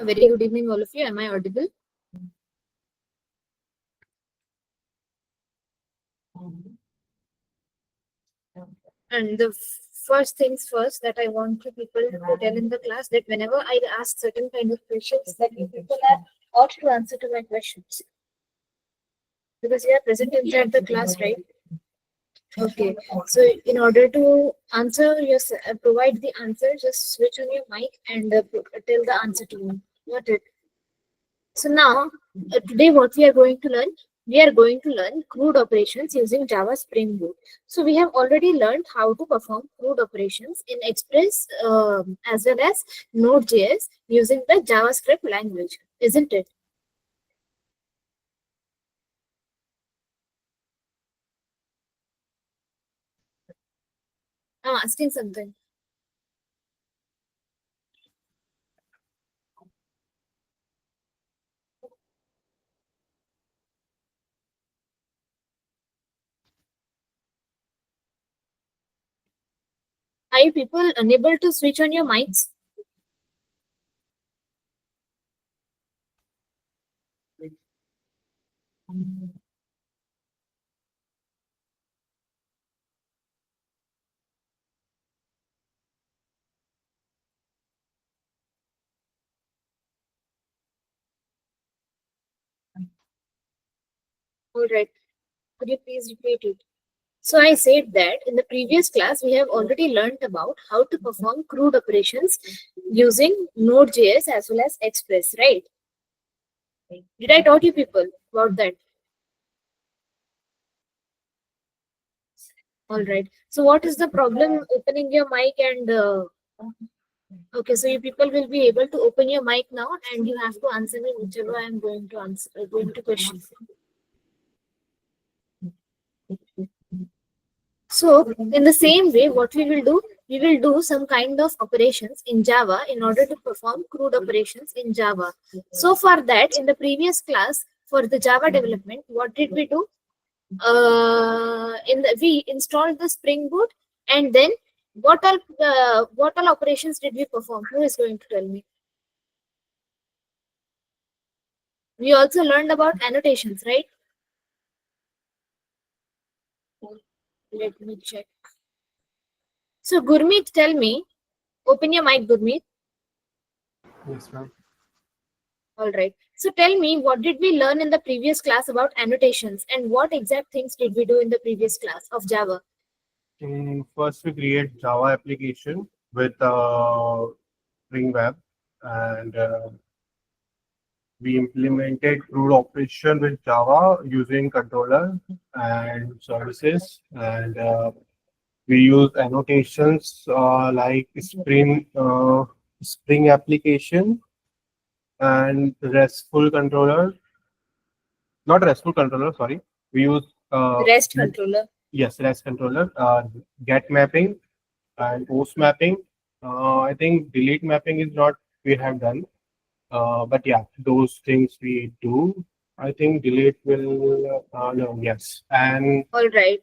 A very good evening, all of you. Am I audible? And the first things first that I want to people to tell in the class that whenever I ask certain kind of questions, that you people are ought to answer to my questions because you are present inside the class, right? Okay. So in order to answer your provide the answer, just switch on your mic and tell the answer to me. Got it? So now, today what we are going to learn, we are going to learn CRUD operations using Java Spring Boot. So we have already learned how to perform CRUD operations in Express as well as Node.js using the JavaScript language, isn't it? I'm asking something. Are you people unable to switch on your mics? All right. Could you please repeat it? So I said that in the previous class, we have already learned about how to perform CRUD operations using Node.js as well as Express, right? Did I taught you people about that? All right. So what is the problem opening your mic and okay, so you people will be able to open your mic now and you have to answer me whichever I am going to answer, going to question. So in the same way, what we will do some kind of operations in Java in order to perform CRUD operations in Java. So for that, in the previous class for the Java development, what did we do? We installed the Spring Boot, and then what all operations did we perform? Who is going to tell me? We also learned about annotations, right? Let me check. So Gurmeet, tell me. Open your mic, Gurmeet. Yes, ma'am. All right. So tell me, what did we learn in the previous class about annotations, and what exact things did we do in the previous class of Java? First, we create Java application with Spring Web, and we implemented CRUD operation with Java using controller and services, and we use annotations like Spring application and RESTful controller. Not RESTful controller, sorry. We use REST controller. yes, REST controller, get mapping and post mapping. I think delete mapping is not we have done, but yeah, those things we do. I think delete will no, yes, and All right.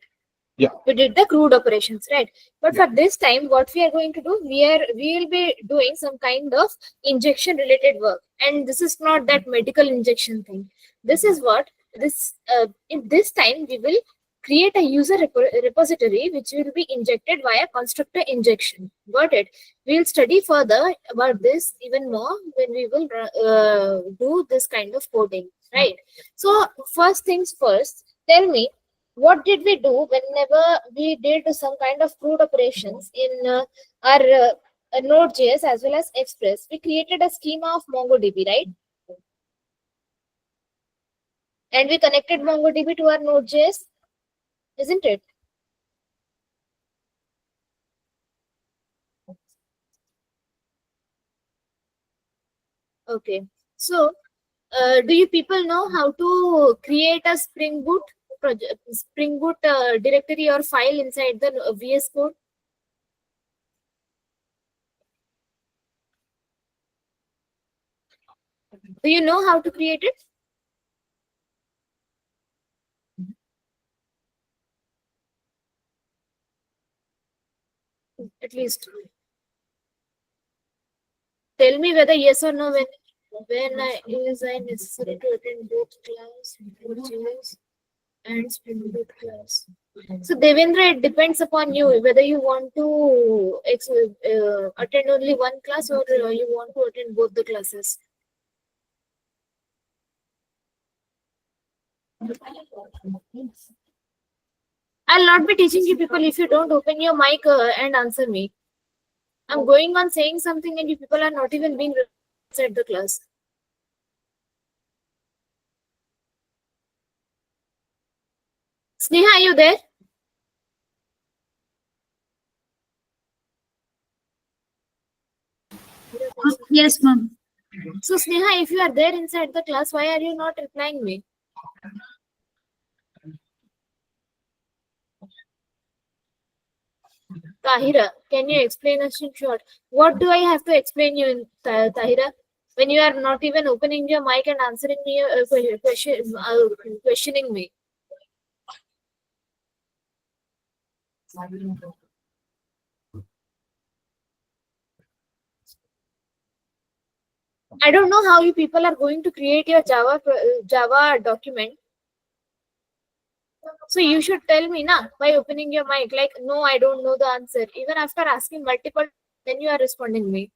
yeah, We did the CRUD operations, right? But yeah, for this time, what we are going to do, we will be doing some kind of injection related work, and this is not that medical injection thing. This is what this in this time we will create a user repository which will be injected via constructor injection. Got it? We will study further about this even more when we will do this kind of coding, right? So first things first, tell me, what did we do whenever we did some kind of CRUD operations in our Node.js as well as Express? We created a schema of MongoDB, right? And we connected MongoDB to our Node.js, isn't it? Okay. So, do you people know how to create a Spring Boot project, Spring Boot directory or file inside the VS Code? Do you know how to create it? At least tell me whether yes or no. When is I necessary to attend both class, GS and Spring Boot class? So Devendra, it depends upon you whether you want to attend only one class or you want to attend both the classes. I'll not be teaching you people if you don't open your mic and answer me. I'm going on saying something and you people are not even being inside the class. Sneha, are you there? Yes, ma'am. So Sneha, if you are there inside the class, why are you not replying me? Tahira, can you explain us in short? What do I have to explain you in Tahira? When you are not even opening your mic and answering me questioning me. I don't know how you people are going to create your Java document. So you should tell me na by opening your mic. Like, no, I don't know the answer. Even after asking multiple, then you are responding me.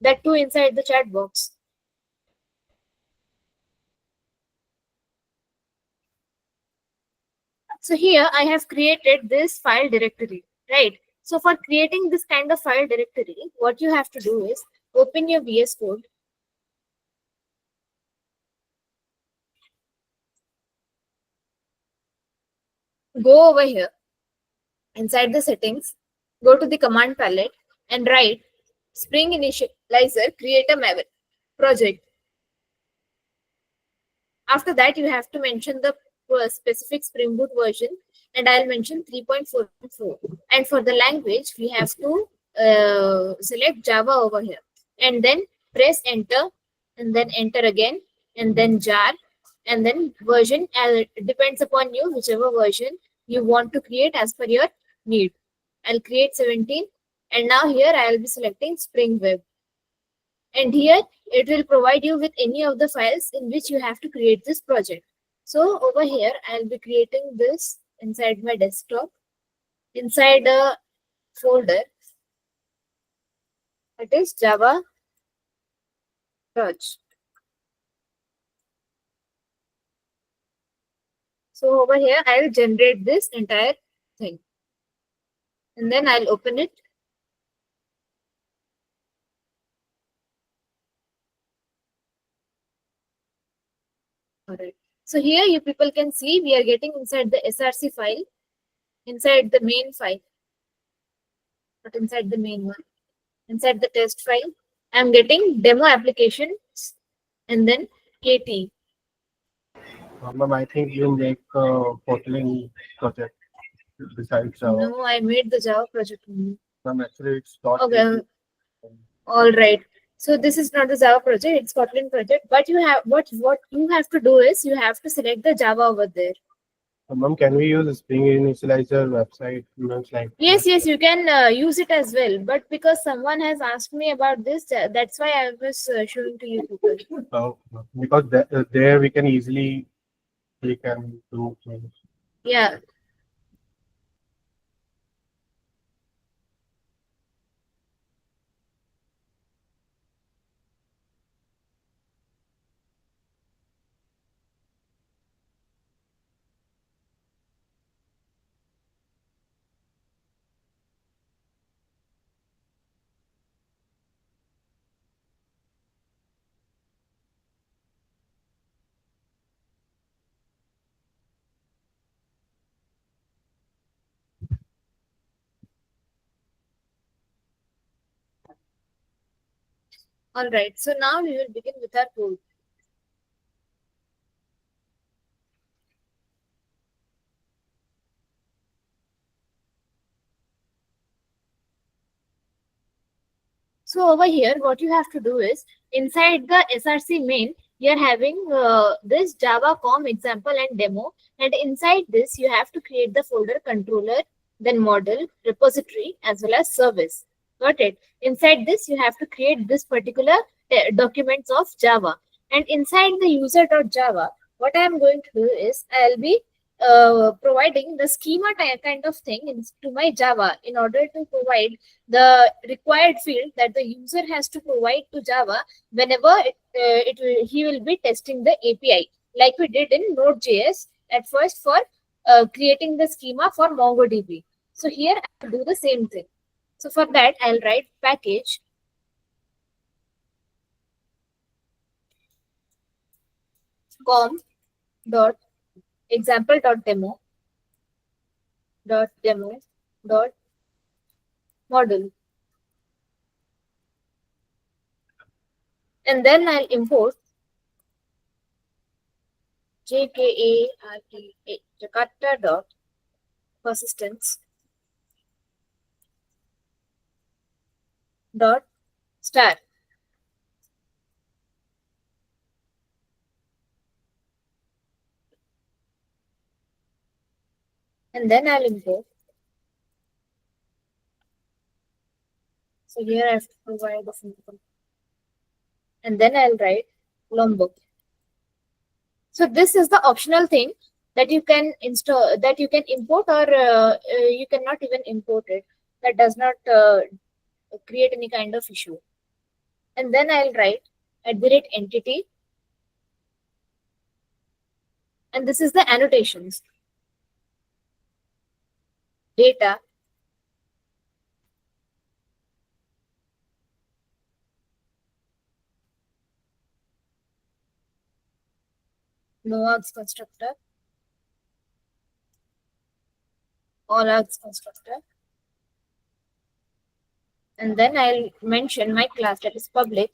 That too inside the chat box. So here I have created this file directory, right? So for creating this kind of file directory, what you have to do is open your VS Code. Go over here inside the settings, go to the command palette and write Spring Initializer, create a Maven project. After that, you have to mention the specific Spring Boot version, and I'll mention 3.4.4. And for the language, we have to select Java over here, and then press enter, and then enter again, and then jar, and then version. It depends upon you, whichever version you want to create as per your need. I'll create 17, and now here I'll be selecting Spring Web. And here it will provide you with any of the files in which you have to create this project. So over here, I'll be creating this inside my desktop, inside a folder. It is Java Touch. So over here, I'll generate this entire thing. And then I'll open it. All right. So here you people can see we are getting inside the SRC file, inside the main file, not inside the main one, inside the test file. I'm getting demo applications and then KT. Ma'am, I think you make a Kotlin project besides Java. No, I made the Java project only. Ma'am, actually it's not. Okay. All right. So this is not the Java project, it's Kotlin project. But you have what you have to do is you have to select the Java over there. Ma'am, can we use a Spring Initializer website? Like yes, you can use it as well. But because someone has asked me about this, that's why I was showing to you people. Oh, because there we can easily do things. Yeah. All right. So now we will begin with our code. So over here, what you have to do is inside the SRC main, you're having this Java com example and demo. And inside this, you have to create the folder controller, then model, repository, as well as service. Got it? Inside this, you have to create this particular documents of Java. And inside the user.java, what I am going to do is I'll be providing the schema kind of thing to my Java in order to provide the required field that the user has to provide to Java whenever he will be testing the API, like we did in Node.js at first for creating the schema for MongoDB. So here I'll do the same thing. So for that, I'll write package com dot example demo dot model, and then I'll import Jakarta dot persistence dot star, and then I'll import. So here I have to provide the symbol, and then I'll write Lombok. So this is the optional thing that you can install, that you can import, or you cannot even import it. That does not create any kind of issue. And then I'll write @entity, and this is the annotations. Data, no args constructor, all args constructor, and then I'll mention my class, that is public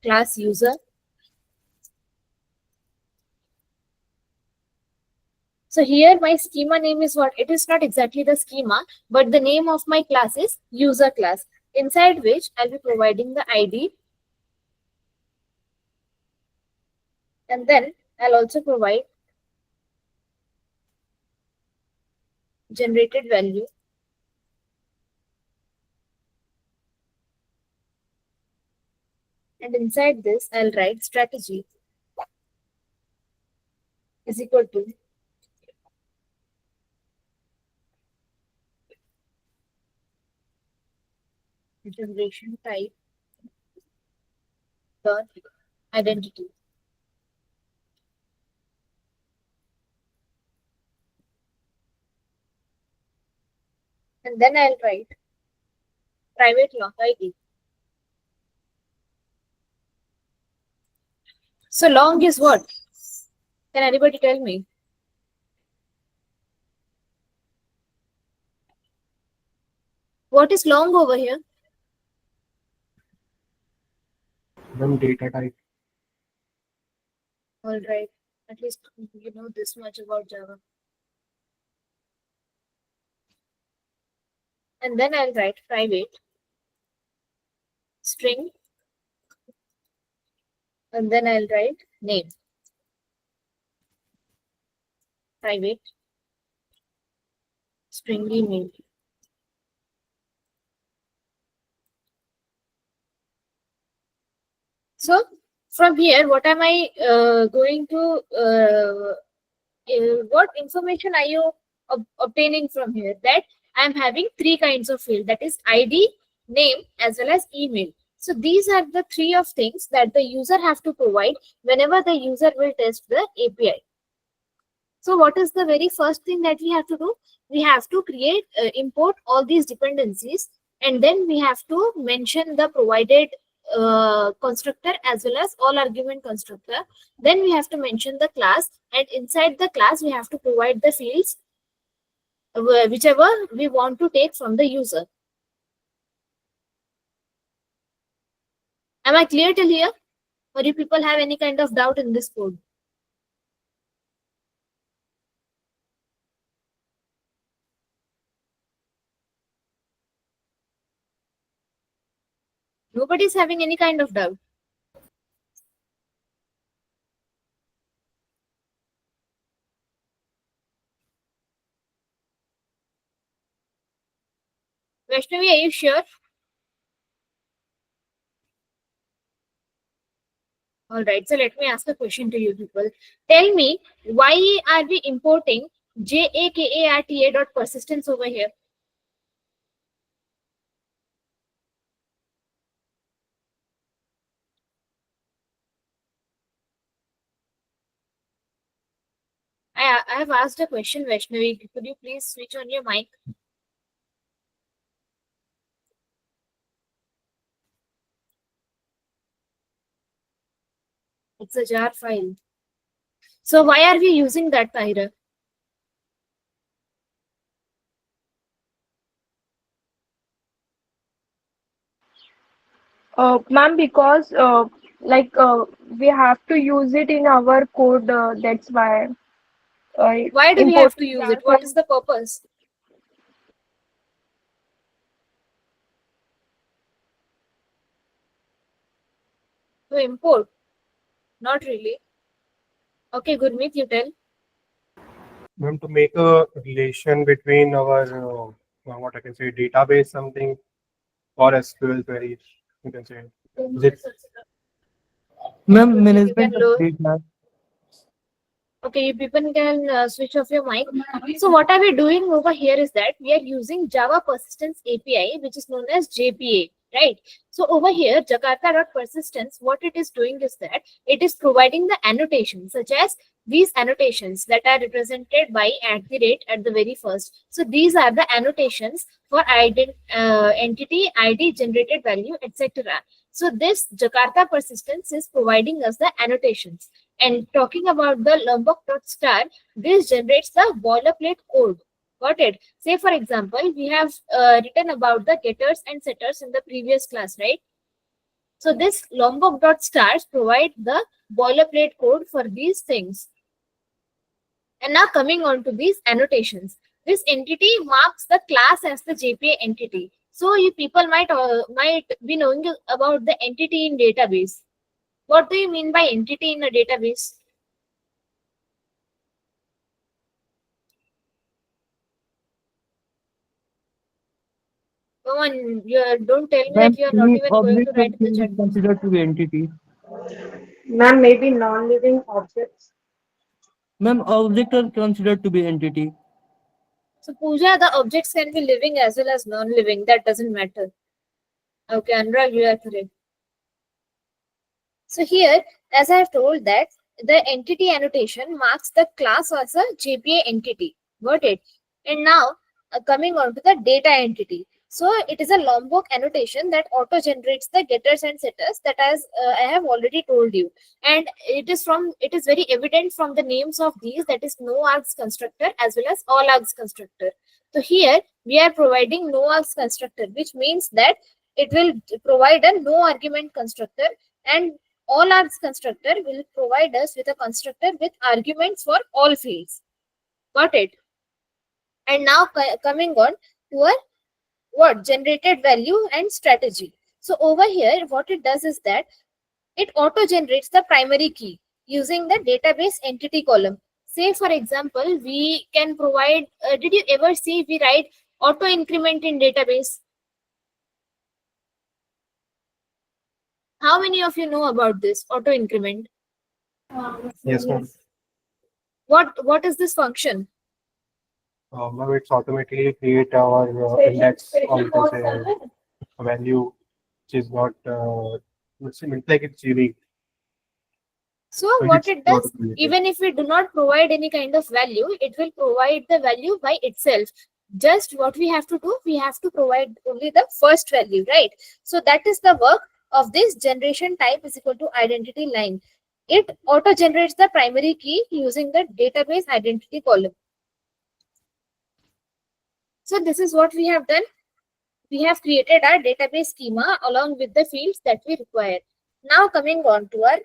class user. So here my schema name is what? It is not exactly the schema, but the name of my class is user class, inside which I'll be providing the ID, and then I'll also provide generated value, and inside this I'll write strategy is equal to generation type dot identity. And then I'll write private lock ID. So long is what? Can anybody tell me? What is long over here? Then data type. All right. At least you know this much about Java. And then I'll write private string, and then I'll write name, private string email. So from here, what am I going to, what information are you obtaining from here? That I'm having three kinds of field, that is ID, name, as well as email. So these are the three of things that the user have to provide whenever the user will test the API. So what is the very first thing that we have to do? We have to create, import all these dependencies, and then we have to mention the provided constructor as well as all argument constructor. Then we have to mention the class, and inside the class we have to provide the fields whichever we want to take from the user. Am I clear till here? Or do people have any kind of doubt in this code? Nobody is having any kind of doubt. Vaishnavi, are you sure? All right, so let me ask a question to you people. Tell me, why are we importing JAKARTA dot persistence over here? I have asked a question, Vaishnavi. Could you please switch on your mic? It's a jar file. So why are we using that, Tahira? Ma'am, because we have to use it in our code. That's why Why do we have to importing use jar it? What file. is the purpose? To import? Not really. Okay, Gurmeet, you tell. Ma'am, to make a relation between our what I can say database something or SQL queries, you can say. Is it Ma'am, Gurmeet, you can management lower. update, ma'am. Okay, you people can switch off your mic. So what are we doing over here is that we are using Java Persistence API, which is known as JPA, right? So over here, Jakarta.persistence, what it is doing is that it is providing the annotations, such as these annotations that are represented by @ at the very first. So these are the annotations for entity, ID, generated value, etc. So this Jakarta persistence is providing us the annotations. And talking about the Lombok.star, this generates the boilerplate code. Got it? Say, for example, we have written about the getters and setters in the previous class, right? So this Lombok.stars provide the boilerplate code for these things. And now coming on to these annotations. This entity marks the class as the JPA entity. So you people might be knowing about the entity in database. What do you mean by entity in a database? Come on, don't tell me that Ma'am, you are not any even going to object or write in the thing chat is box. considered to be entity. Ma'am, maybe non-living objects. Ma'am, object are considered to be entity. So, Pooja, the objects can be living as well as non-living. That doesn't matter. Okay, Anurag, you are correct. So here, as I have told that the entity annotation marks the class as a JPA entity. Got it? And now coming on to the data entity. So it is a Lombok annotation that auto generates the getters and setters that as I have already told you. And it is very evident from the names of these, that is no args constructor as well as all args constructor. So here we are providing no args constructor, which means that it will provide a no argument constructor, and all args constructor will provide us with a constructor with arguments for all fields. Got it? And now coming on to a what generated value and strategy. So over here, what it does is that it auto generates the primary key using the database entity column. Say for example, we can provide. Did you ever see we write auto increment in database? How many of you know about this auto increment? yes, ma'am? What is this function? Ma'am, it's automatically create our index or you can say a value which is not it's like it's unique. So So what it's it not does, created. even if we do not provide any kind of value, it will provide the value by itself. Just what we have to do, we have to provide only the first value, right? So that is the work of this generation type is equal to identity line. It auto generates the primary key using the database identity column. So this is what we have done. We have created our database schema along with the fields that we require. Now coming on to our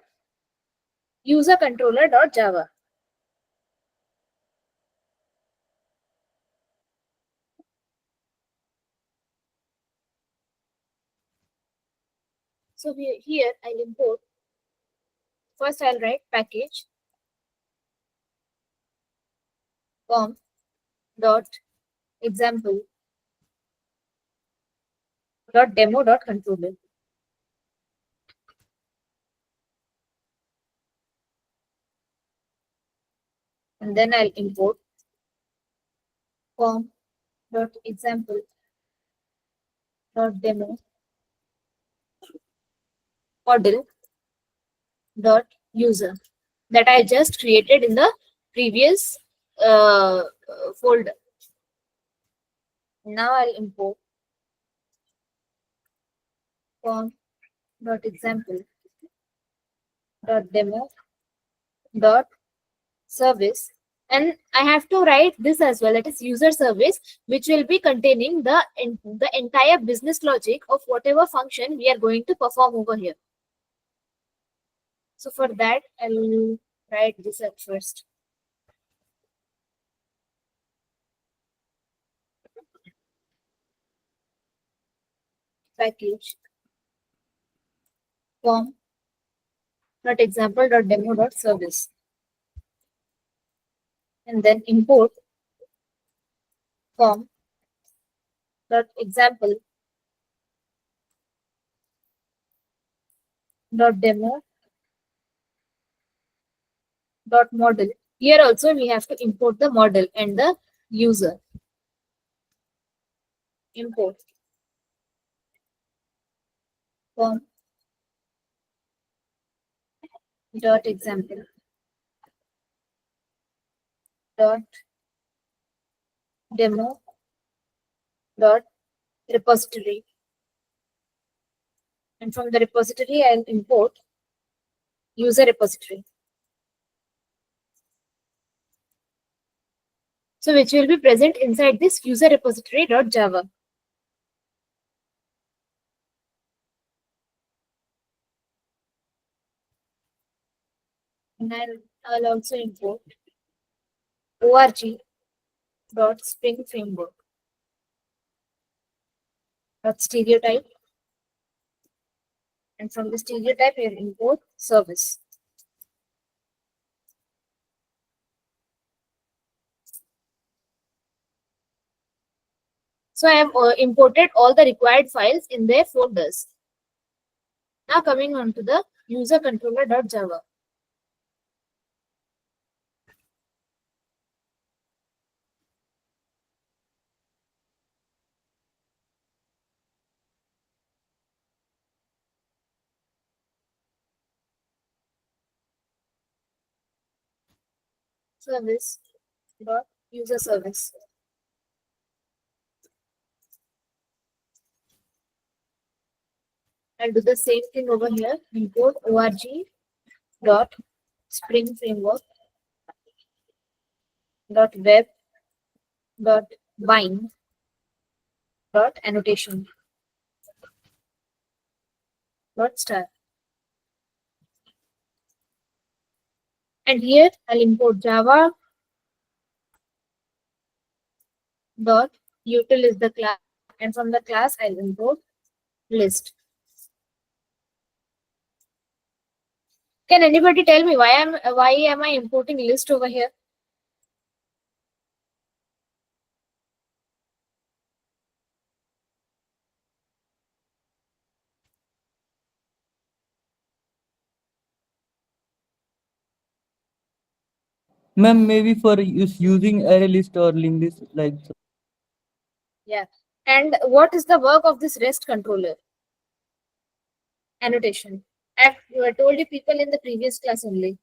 user controller.java. So here I'll import. First I'll write package com dot example dot demo dot controller. And then I'll import form dot example dot demo model dot user that I just created in the previous folder. Now I'll import form dot example dot demo dot service, and I have to write this as well, that is user service, which will be containing the entire business logic of whatever function we are going to perform over here. So for that, I'll write this at first. Package form dot example dot demo dot service, and then import form dot example dot demo dot model. Here also we have to import the model and the user. Import form dot example dot demo dot repository, and from the repository I'll import user repository, so which will be present inside this user repository dot java. And I'll also import org dot spring framework dot stereotype, and from the stereotype I'll import service. So I have imported all the required files in their folders. Now coming on to the user controller dot java. Service dot user service. I'll do the same thing over here. Import org dot spring framework dot web dot bind dot annotation dot star. And here I'll import java dot util is the class, and from the class I'll import list. Can anybody tell me why am I importing list over here? Ma'am, maybe for using array list or linked list like so. Yeah. And what is the work of this REST controller? Annotation. I've told you people in the previous class only.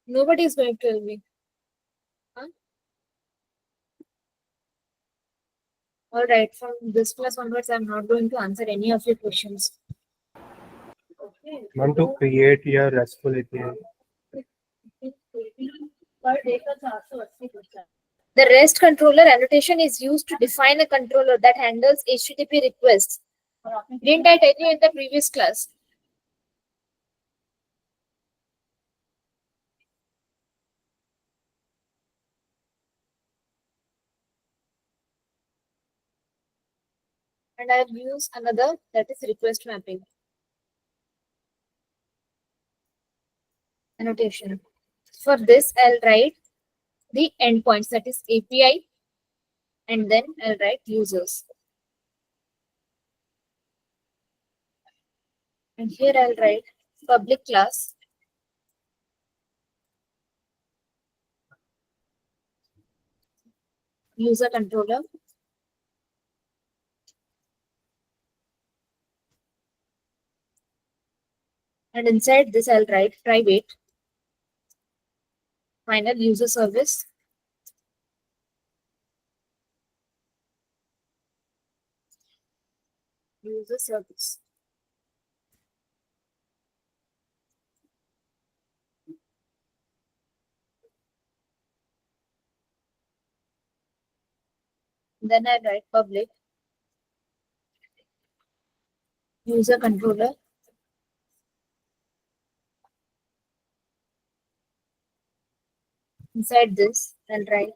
Nobody is going to tell me. Huh? All right, from this class onwards, I'm not going to answer any of your questions. Want to create your RESTful API. The REST controller annotation is used to define a controller that handles HTTP requests. Didn't I tell you in the previous class? And I've used another, that is request mapping. Annotation. For this, I'll write the endpoints, that is API, and then I'll write users. And here I'll write public class user controller, and inside this I'll write private final user service user service. Then I write public user controller inside this I'll write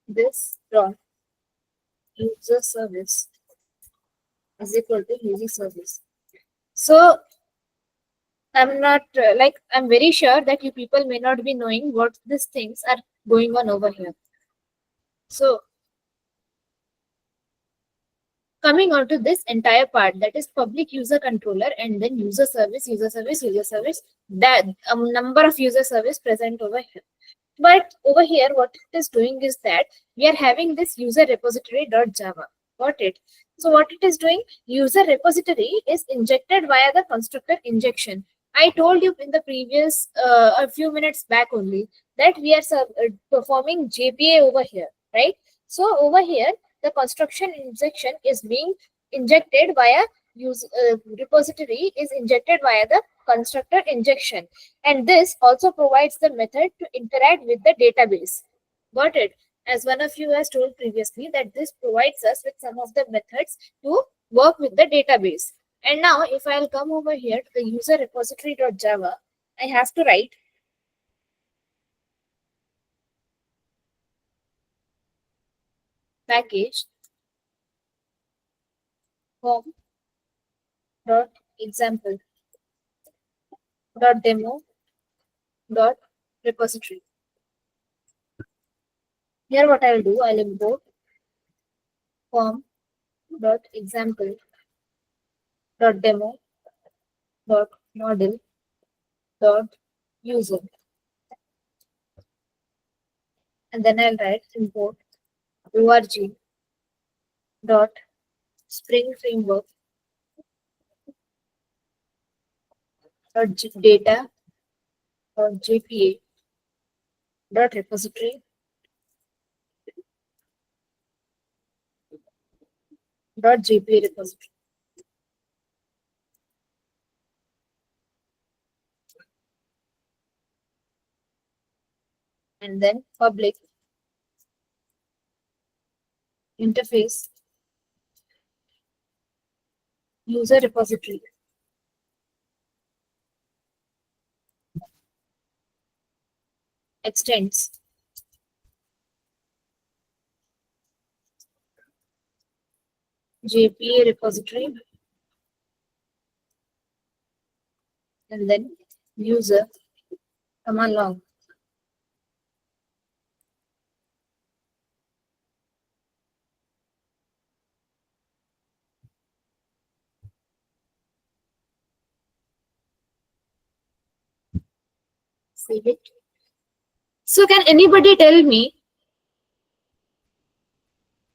this dot user service is equal to user service. So I'm not I'm very sure that you people may not be knowing what these things are going on over here. So coming on to this entire part, that is public user controller and then user service, user service, user service, that number of user service present over here. But over here, what it is doing is that we are having this user repository.java. Got it? So what it is doing, user repository is injected via the constructor injection. I told you in the previous, a few minutes back only, that we are performing JPA over here, right? So over here, the construction injection is being injected via repository is injected via the constructor injection, and this also provides the method to interact with the database. Got it? As one of you has told previously, that this provides us with some of the methods to work with the database. And now if I'll come over here to the user repository.java, I have to write package form dot example dot demo dot repository. Here what I'll do, I'll import form dot example dot demo dot model dot user, and then I'll write import org dot spring framework dot data dot jpa dot repository dot jpa repository, and then public interface user repository extends jpa repository, and then user command long. Save it. So can anybody tell me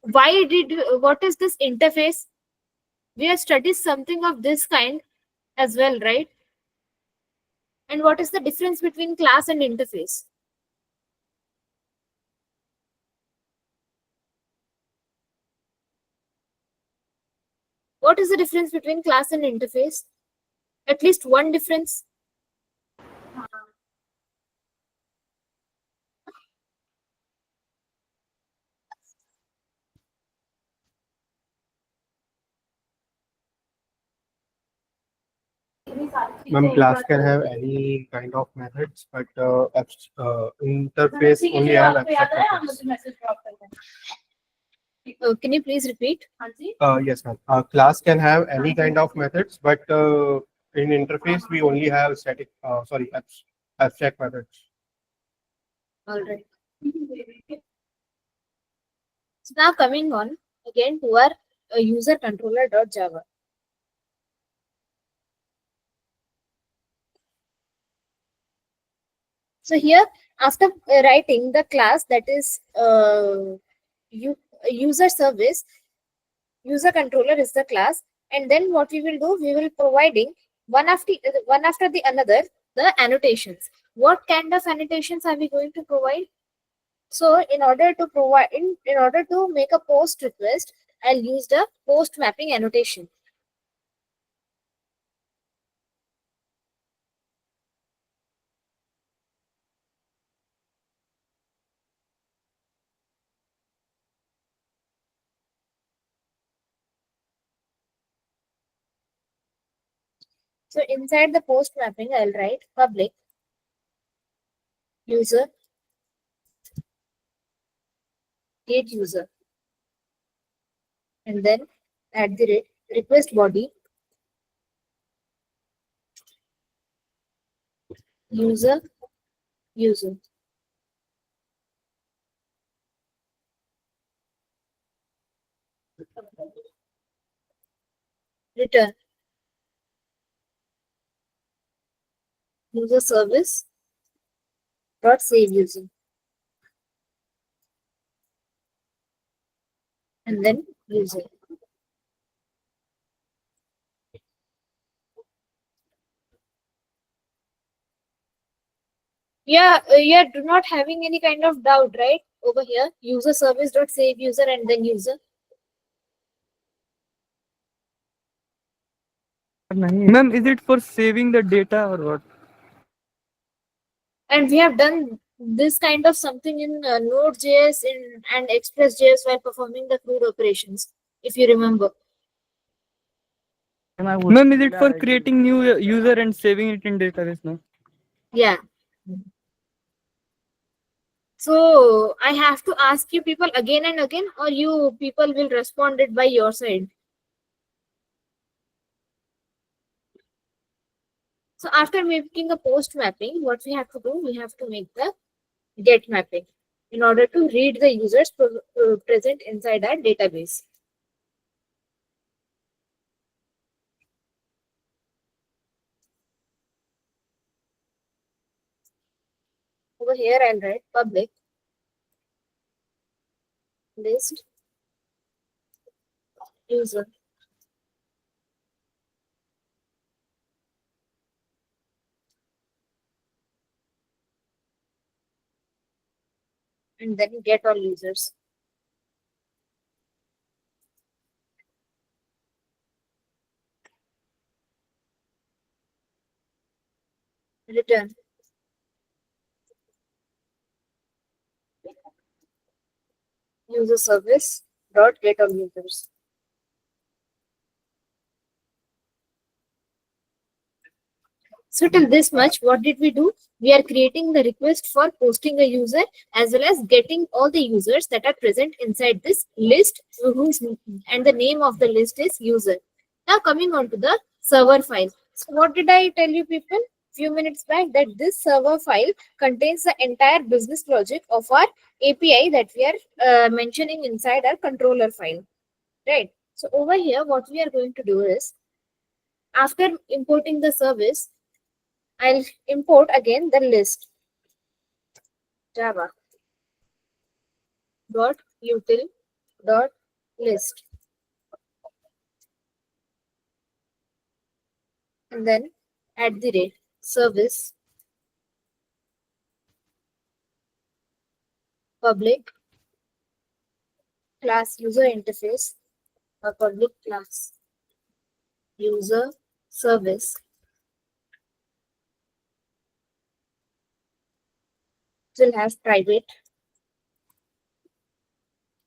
what is this interface? We have studied something of this kind as well, right? And what is the difference between class and interface? What is the difference between class and interface? At least one difference. Ma'am, class can have any kind of methods, but interface only have abstract methods. Can you please repeat? Yes, ma'am. Class can have any kind of methods, but in interface we only have static. Sorry, abstract methods. All right. So now coming on again to our user controller.java. So here, after writing the class that is user service, user controller is the class, and then what we will do, we will providing one after the another the annotations. What kind of annotations are we going to provide? So in order to provide in order to make a post request, I'll use the post mapping annotation. So inside the post mapping, I'll write public user get user, and then at the rate request body user user. Return user service dot save user, and then user. Yeah, yeah, do not having any kind of doubt, right? Over here, user service dot save user and then user. Ma'am, is it for saving the data or what? And we have done this kind of something in Node.js and Express.js while performing the CRUD operations, if you remember. Ma'am, is it for creating new user and saving it in database now? Yeah. So I have to ask you people again and again, or you people will respond it by your side. So after making a post mapping, what we have to do, we have to make the get mapping in order to read the users present inside our database. Over here, I'll write public list user. And then get all users. Return user service dot get all users. So till this much, what did we do? We are creating the request for posting a user as well as getting all the users that are present inside this list, and the name of the list is user. Now coming on to the server file. So what did I tell you people few minutes back, that this server file contains the entire business logic of our API that we are mentioning inside our controller file, right? So over here, what we are going to do is, after importing the service, I'll import again the list java dot util dot list, and then at the rate service public class user interface or public class user service will have private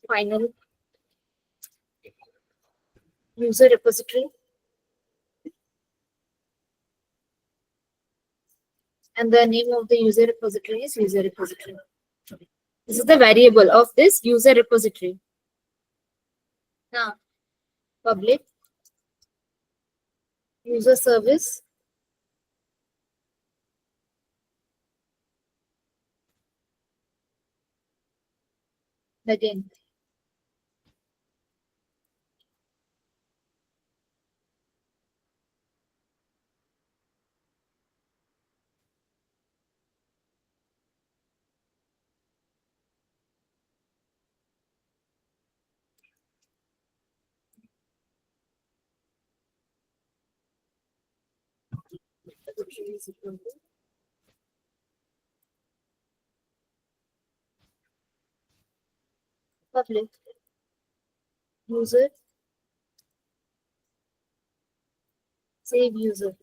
final user repository And the name of the user repository is user repository. This is the variable of this user repository. Now, public user service again. Public user save user.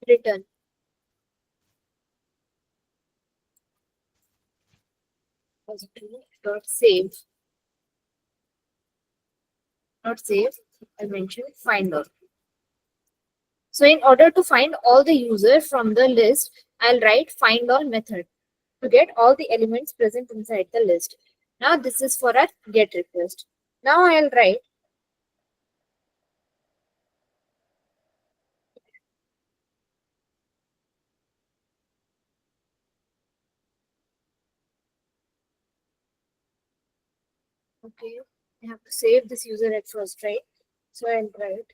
Return. Repository dot save. Not save. I mentioned find all. So in order to find all the users from the list, I'll write find all method to get all the elements present inside the list. Now this is for a get request. Now I'll write okay, I have to save this user at first, right? So I'll write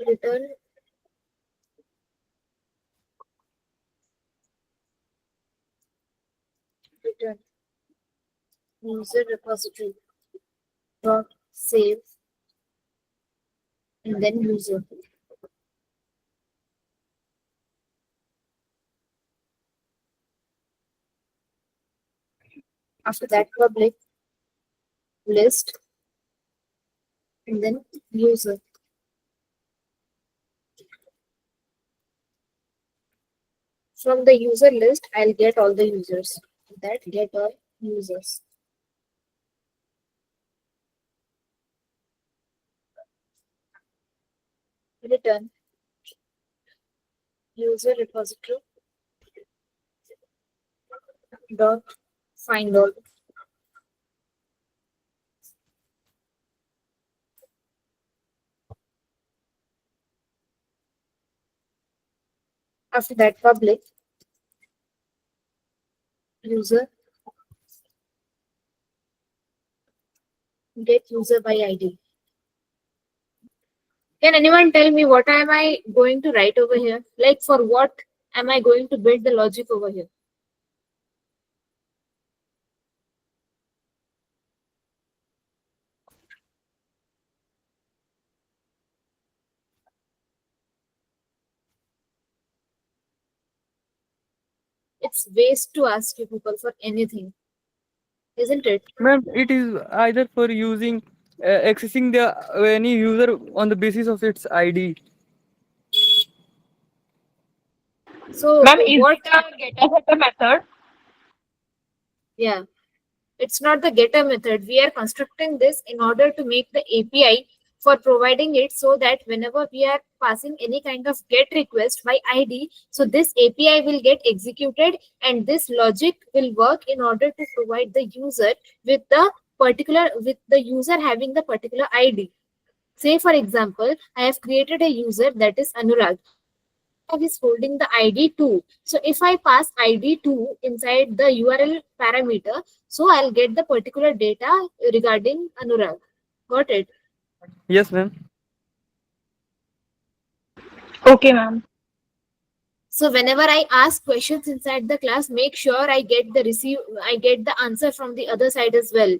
return return user repository dot save and then user. After that, public list and then user. From the user list, I'll get all the users. That get all users. Return user repository dot find all. After that, public user get user by ID. Can anyone tell me what am I going to write over here? Like for what am I going to build the logic over here? It's waste to ask you people for anything, isn't it? Ma'am, it is either for using accessing the any user on the basis of its ID. So Ma'am, is what? it a getter method? Yeah, it's not the getter method. We are constructing this in order to make the API for providing it so that whenever we are passing any kind of get request by ID, so this API will get executed and this logic will work in order to provide the user with the user having the particular ID. Say for example, I have created a user that is Anurag. Is holding the ID 2. So if I pass ID 2 inside the URL parameter, so I'll get the particular data regarding Anurag. Got it? Yes, ma'am. Okay, ma'am. So whenever I ask questions inside the class, make sure I get the answer from the other side as well.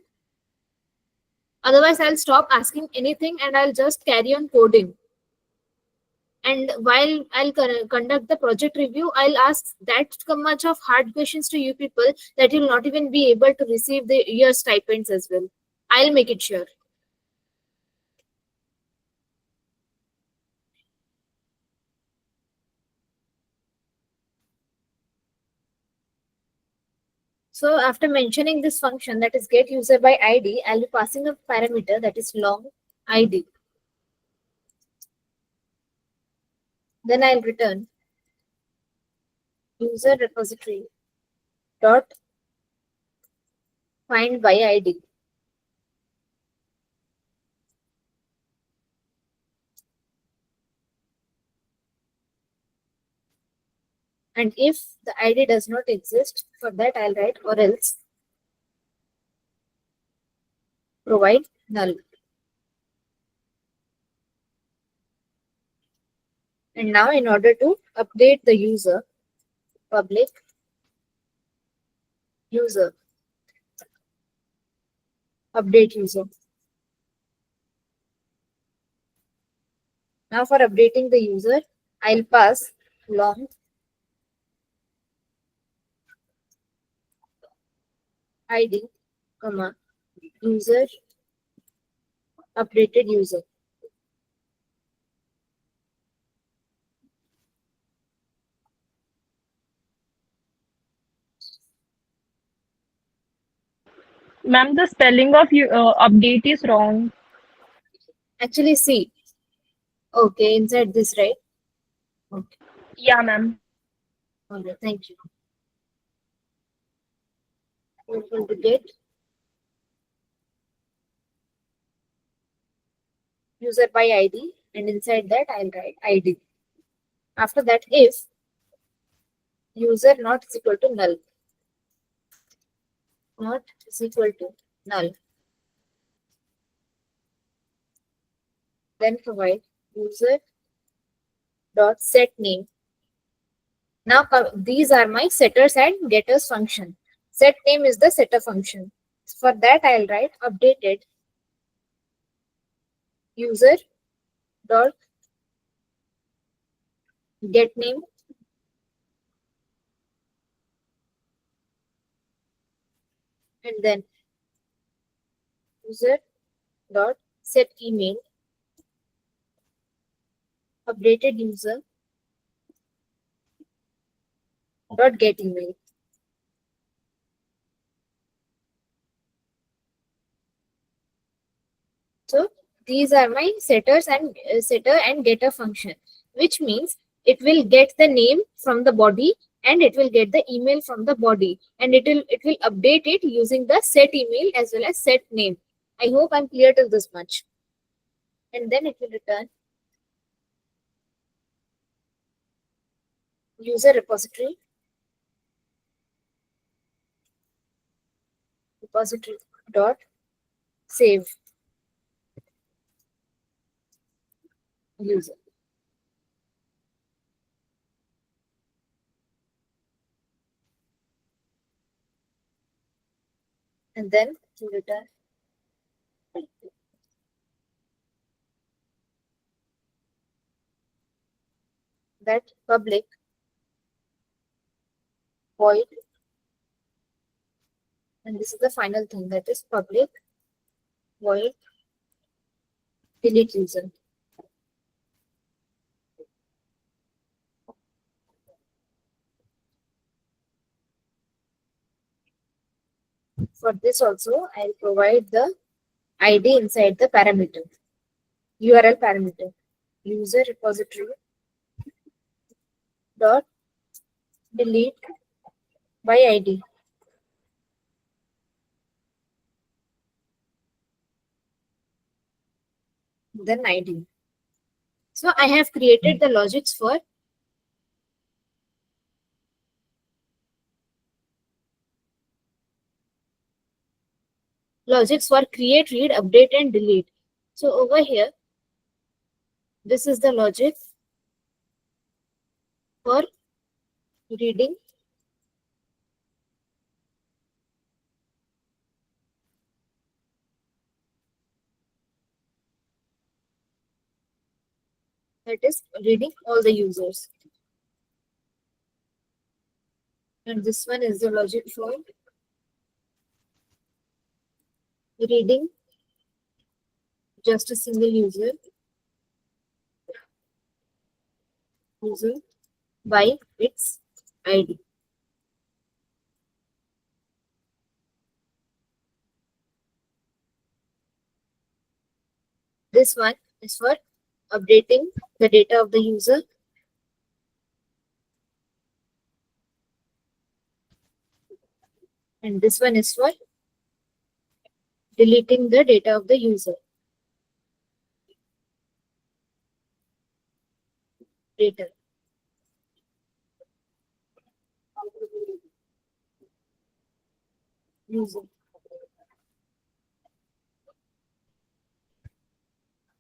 Otherwise, I'll stop asking anything and I'll just carry on coding. And while I'll conduct the project review, I'll ask that much of hard questions to you people that you'll not even be able to receive your stipends as well. I'll make it sure. So after mentioning this function, that is get user by ID, I'll be passing a parameter that is long ID. Then I'll return user repository dot find by ID. And if the ID does not exist, for that I'll write or else provide null. And now in order to update the user, public user, update user. Now for updating the user, I'll pass long ID, comma, user, updated user. Ma'am, the spelling of update is wrong. Actually, see. Okay, inside this, right? Okay. Yeah, ma'am. All right, thank you. We're going to get user by ID, and inside that I'll write ID. After that, if user not is equal to null, not is equal to null, then provide user dot set name. Now these are my setters and getters function. Set name is the setter function. For that I'll write updated user dot get name and then user dot set email, updated user dot get email. So these are my setters and setter and getter function, which means it will get the name from the body and it will get the email from the body, and it will update it using the set email as well as set name. I hope I'm clear till this much. And then it will return user repository dot save user. And then to return that public void, and this is the final thing, that is public void delete user. For this also, I'll provide the ID inside the parameter, URL parameter, user repository dot delete by ID. Then ID. So I have created the logics for create, read, update, and delete. So over here, this is the logic for reading, that is reading all the users. And this one is the logic for reading just a single user by its ID. This one is for updating the data of the user. And this one is for deleting the data of the user. Data. User.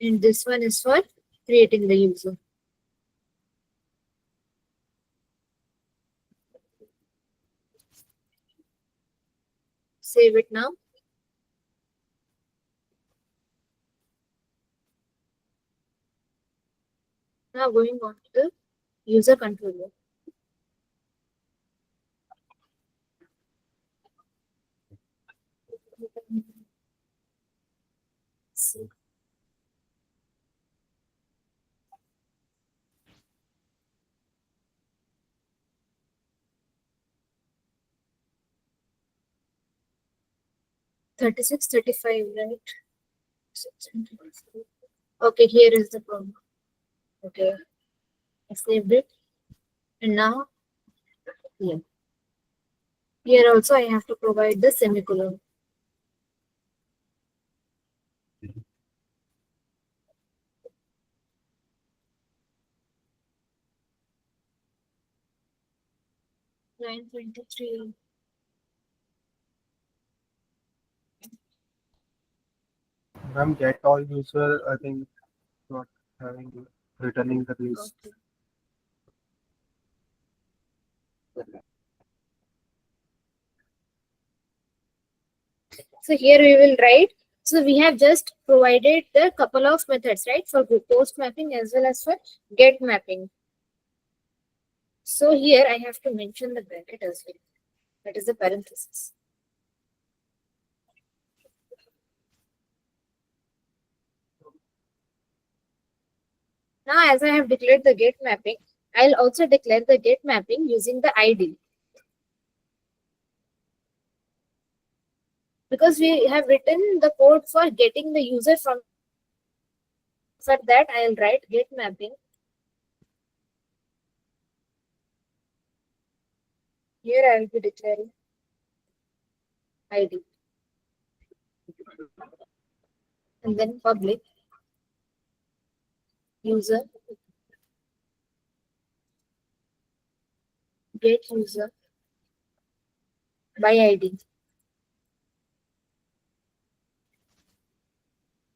And this one is for creating the user. Save it now. Now going on to the user controller. See. $36, $35, right? Okay, here is the problem. Okay, I saved it. And now, here. Here also I have to provide the semicolon. Line 23. Ma'am, get all user, I think not having returning the list. Okay. So here we will write. So we have just provided the couple of methods, right? For post mapping as well as for get mapping. So here I have to mention the bracket as well. That is the parenthesis. Now, as I have declared the get mapping, I'll also declare the get mapping using the ID. Because we have written the code for getting the user from, for that I'll write get mapping. Here I will be declaring ID. And then public user get user by ID.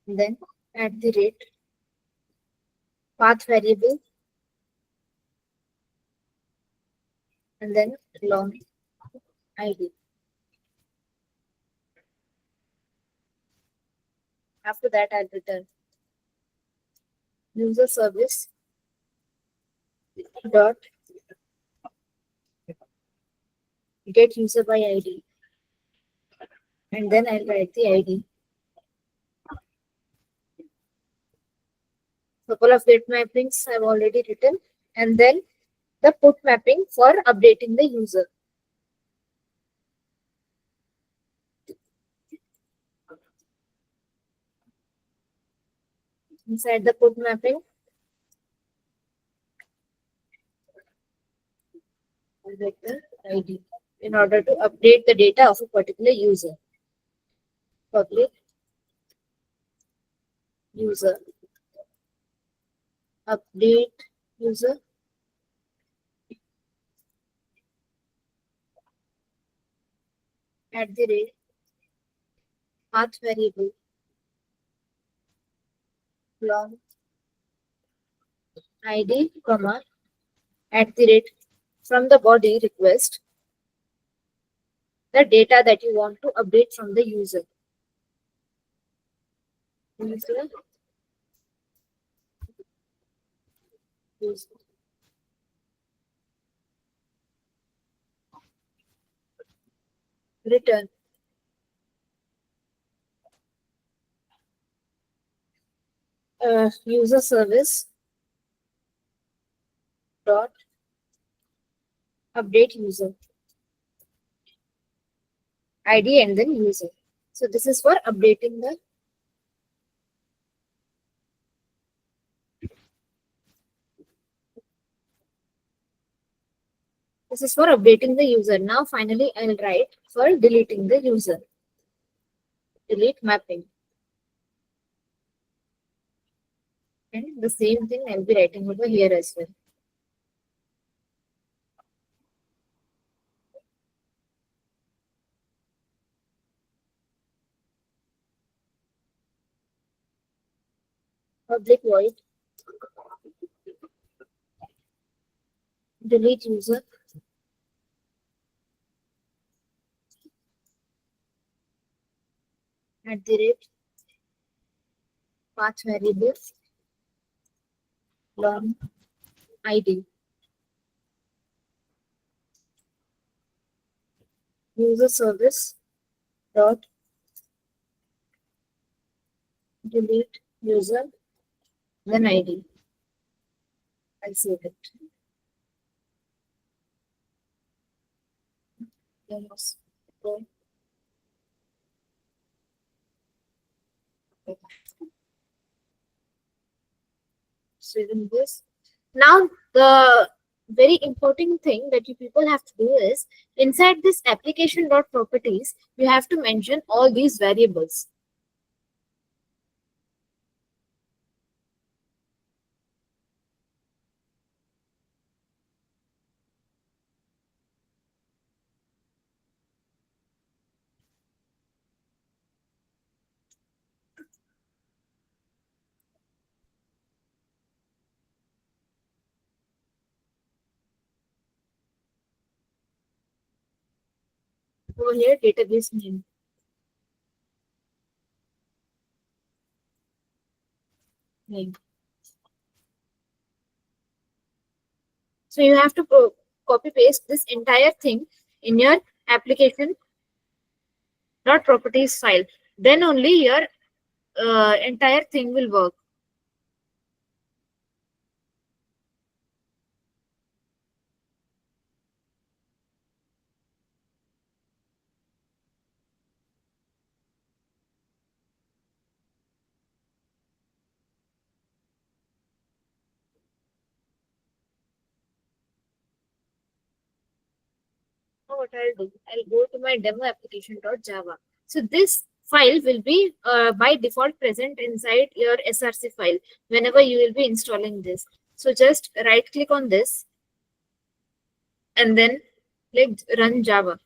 And then at the rate path variable and then long ID. After that, I'll return user service dot get user by ID. And then I'll write the ID. Couple of get mappings I've already written. And then the put mapping for updating the user. Inside the put mapping, I'll write the ID in order to update the data of a particular user. Public user update user at the rate path variable long ID comma at the rate from the body request the data that you want to update from the user. User return user service dot update user ID and then user. So this is for updating the This is for updating the user. Now finally I'll write for deleting the user. Delete mapping. And the same thing I'll be writing over here as well. Public void delete user @ path variable long id user service dot delete user then id. I'll save it. Yes. Go. Saving this. Now the very important thing that you people have to do is inside this application dot properties you have to mention all these variables. Over here database name. So you have to copy paste this entire thing in your application dot properties file. Then only your entire thing will work. Now what I'll do, I'll go to my demo application.java. So this file will be by default present inside your src file whenever you will be installing this. So just right click on this and then click run Java.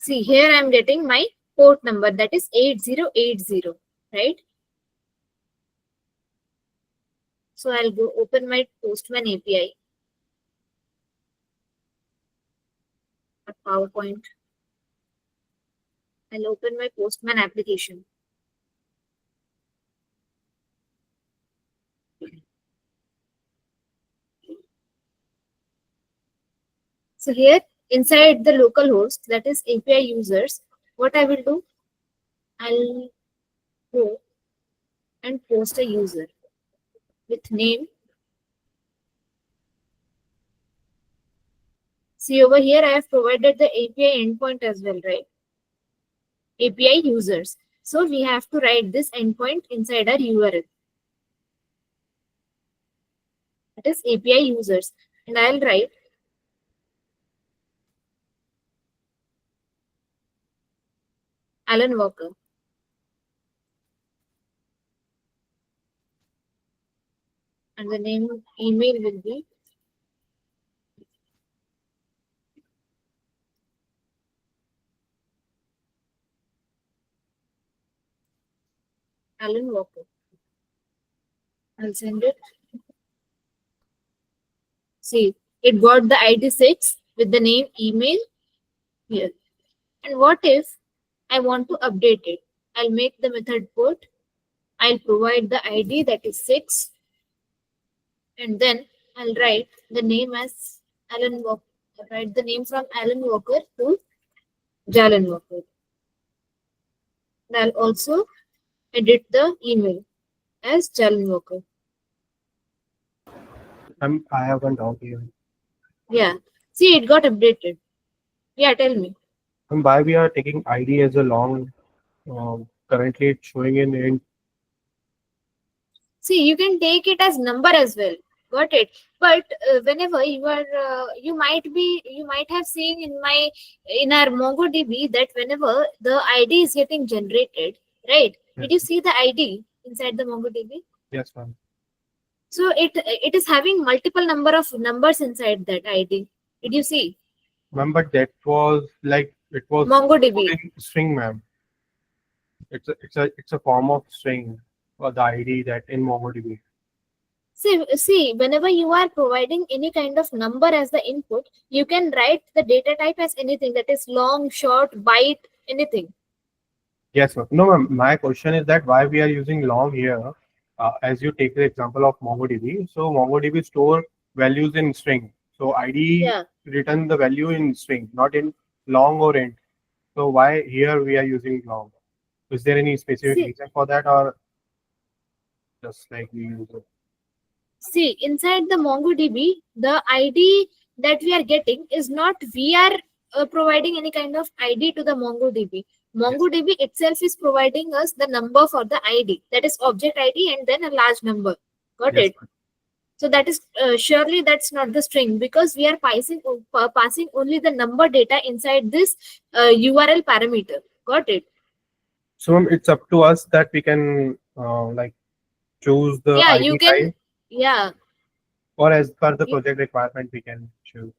See here I'm getting my port number that is 8080, right? So I'll go open my Postman API. A PowerPoint. I'll open my Postman application. So here inside the local host, that is API users, what I will do, I'll go and post a user with name. See over here, I have provided the API endpoint as well, right? API users. So we have to write this endpoint inside our URL. That is API users. And I'll write Alan Walker. And the name email will be Alan Walker. I'll send it. See, it got the ID 6 with the name email here. And what if I want to update it? I'll make the method put. I'll provide the ID that is 6. And then I'll write the name as Alan Walker. I'll write the name from Alan Walker to Jalan Walker. And I'll also edit the email as Jalan Walker. I haven't out here. Yeah. See, it got updated. Yeah, tell me. Why we are taking ID as a long? Currently, it's showing in int. See, you can take it as number as well. Got it. But whenever you are, you might have seen in our MongoDB that whenever the ID is getting generated, right? Did you see the ID inside the MongoDB? Yes, ma'am. So it is having multiple number of numbers inside that ID. Did you see? Ma'am, but that was like it was MongoDB. in string, ma'am. It's a form of string or the ID that in MongoDB. See, whenever you are providing any kind of number as the input, you can write the data type as anything, that is long, short, byte, anything. Yes, ma'am. No, ma'am. My question is that why we are using long here, as you take the example of MongoDB. So MongoDB store values in string. So ID Yeah. return the value in string, not in long or int. So why here we are using long? Is there any specific See, reason for that, or just like we use it? see, inside the MongoDB, the ID that we are getting is not we are providing any kind of ID to the MongoDB. MongoDB itself is providing us the number for the ID, that is object ID and then a large number. Got Yes, it? So that is surely that's not the string, because we are passing only the number data inside this URL parameter. Got it? so ma'am, it's up to us that we can like choose the Yeah, ID you can. type, Yeah, or as per the You- project requirement we can choose.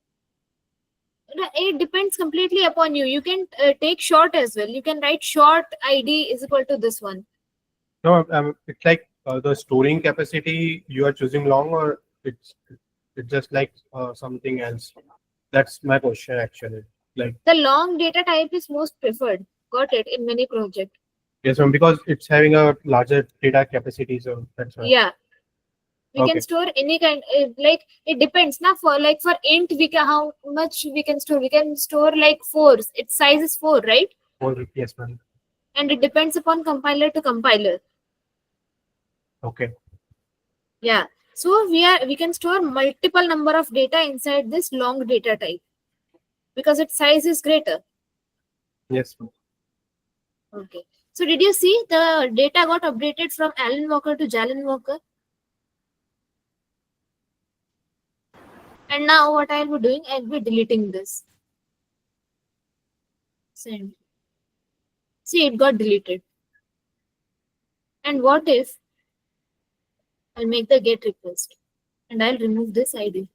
it depends completely upon you. You can take short as well. You can write short ID is equal to this one. No, it's like the storing capacity you are choosing long, or it's just like something else. That's my question actually. Like The long data type is most preferred. Got it? In many projects. yes, ma'am, because it's having a larger data capacity, so that's why. Yeah. We Okay. can store any kind, like it depends. Now for int, we can how much we can store. We can store like 4. Its size is 4, right? Yes, ma'am. And it depends upon compiler to compiler. Okay. Yeah. So we can store multiple number of data inside this long data type because its size is greater. Yes, ma'am. Okay. So did you see the data got updated from Alan Walker to Jalen Walker? And now what I'll be doing, I'll be deleting this. Send. See, it got deleted. And what if I'll make the get request and I'll remove this ID.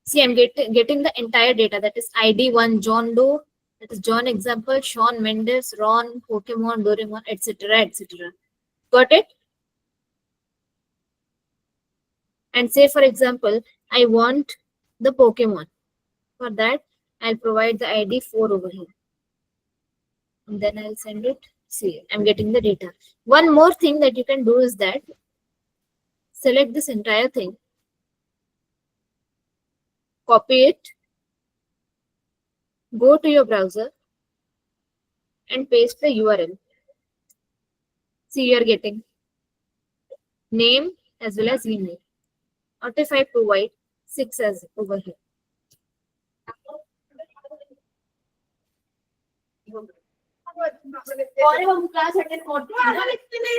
See, I'm getting the entire data, that is ID1 John Doe, that is John example, Sean Mendes, Ron, Pokemon, Doraemon, etc. etc. Got it? And say, for example, I want the Pokemon. For that, I'll provide the ID 4 over here. And then I'll send it. See, I'm getting the data. One more thing that you can do is that select this entire thing, copy it, go to your browser and paste the URL. See, you are getting name as well as email. What if I provide 6 as over here?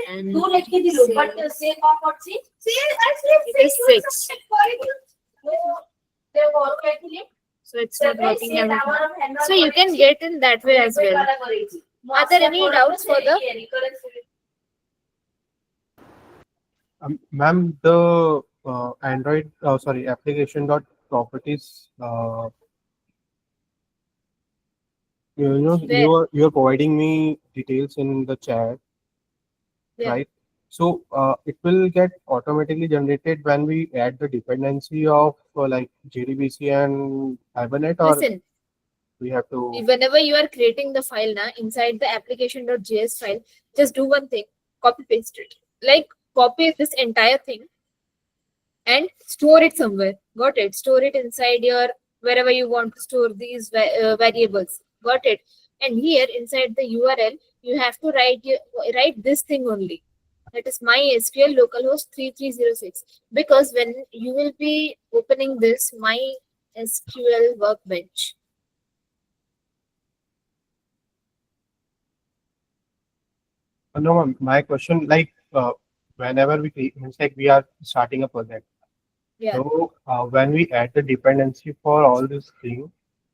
And it is 6. So it's not working everything. So you can get in that way as well. Are there any doubts further? Ma'am, the Android, sorry, application dot properties. Where? You're providing me details in the chat, Yeah. right? So it will get automatically generated when we add the dependency of like JDBC and Hibernate, or Listen, we have to. whenever you are creating the file now inside the application.js file, just do one thing, copy paste it. Like copy this entire thing and store it somewhere. Got it? Store it inside your wherever you want to store these variables. Got it? And here inside the URL, you have to write this thing only. that is MySQL localhost 3306, because when you will be opening this MySQL workbench, No, ma'am, my question, like, whenever means like we are starting a project. yeah, So when we add the dependency for all this thing,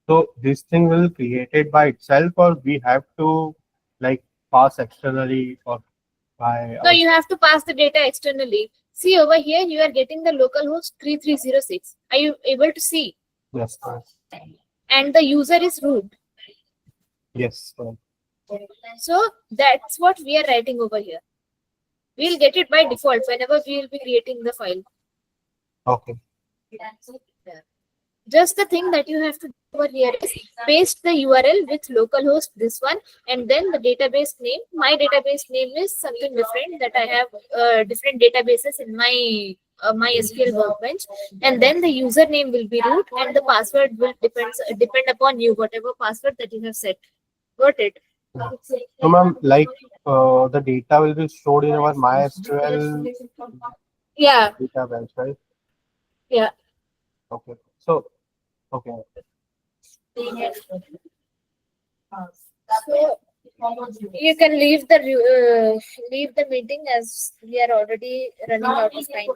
so this thing will created by itself, or we have to like pass externally or by no, our. you have to pass the data externally. See over here, you are getting the localhost 3306. Are you able to see? Yes, And the user is root. yes, So that's what we are writing over here. We'll get it by default whenever we will be creating the file. okay, Just the thing that you have to do over here is paste the URL with localhost this one, and then the database name. My database name is something different, that I have different databases in my MySQL workbench, and then the username will be root, and the password will depend upon you, whatever password that you have set. Got it? so ma'am, like the data will be stored in our MySQL Yeah, database, right? yeah. Okay, so okay, So you can leave the meeting, as we are already running out of time.